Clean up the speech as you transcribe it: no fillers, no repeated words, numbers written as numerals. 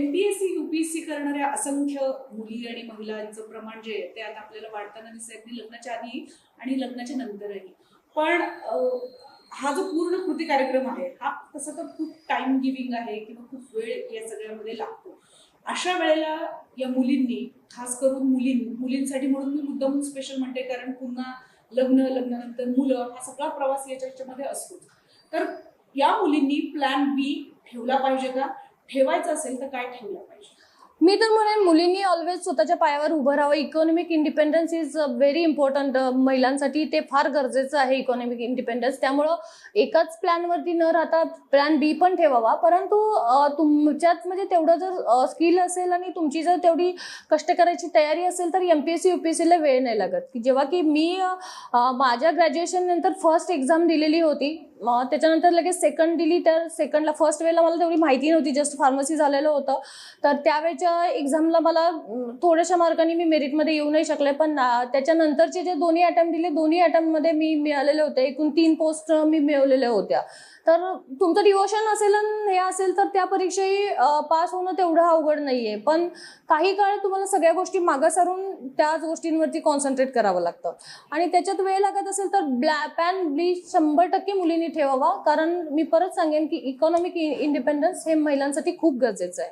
MPSC UPSC करणाऱ्या असंख्य मुली आणि महिलांचं प्रमाण जे आहे ते आता आपल्याला वाढताना दिसत अगदी लग्नाच्या आधी आणि लग्नाच्या नंतरही. पण हा जो पूर्ण कृती कार्यक्रम आहे हा तसं तर खूप टाइम गिव्हिंग आहे किंवा खूप वेळ या सगळ्यामध्ये लागतो. अशा वेळेला या मुलींनी, खास करून मुलींसाठी म्हणून मी मुद्दामून स्पेशल म्हणते, कारण पुन्हा लग्नानंतर मुलं हा सगळा प्रवास याच्यामध्ये असतो. तर या मुलींनी प्लॅन बी ठेवला पाहिजे का? ठेवायचं असेल तर काय ठेवला पाहिजे? मी तर म्हणेन मुलींनी ऑलवेज स्वतःच्या पायावर उभं राहावं. Economic independence is very important. महिलांसाठी ते फार गरजेचं आहे इकॉनॉमिक इंडिपेंडन्स. त्यामुळं एकाच प्लॅनवरती न राहता प्लॅन बी पण ठेवावा. परंतु तुमच्यात म्हणजे तेवढं जर स्किल असेल आणि तुमची जर तेवढी कष्ट करायची तयारी असेल तर एमपीएससी यूपीएससीला वेळ नाही लागत. की जेव्हा की मी माझ्या ग्रॅज्युएशन नंतर फर्स्ट एक्झाम दिलेली होती, त्याच्यानंतर लगेच सेकंड दिली. तर सेकंडला, फर्स्ट वेळेला मला तेवढी माहिती नव्हती, जस्ट फार्मसी झालेलं होतं. तर त्यावेळेच्या एक्झामला मला थोड्याशा मार्कांनी मी मेरिटमध्ये येऊ नाही शकले. पण त्याच्यानंतरचे जे दोन्ही अटेम्प्ट दिले, दोन्ही अटेम्प्टमध्ये मी मिळालेले होते. एकूण 3 पोस्ट मी मिळवलेल्या होत्या. तर तुमचं डिवोशन असेल आणि हे असेल तर त्या परीक्षेही पास होणं तेवढं अवघड नाहीये. पण काही काळ तुम्हाला सगळ्या गोष्टी मागं सारून त्याच गोष्टींवरती कॉन्सन्ट्रेट करावं लागतं. आणि त्याच्यात वेळ लागत असेल तर प्लॅन बी 100% मुलींनी ठेवावा. कारण मी परत सांगेन की इकॉनॉमिक इंडिपेंडन्स हे महिलांसाठी खूप गरजेचं आहे.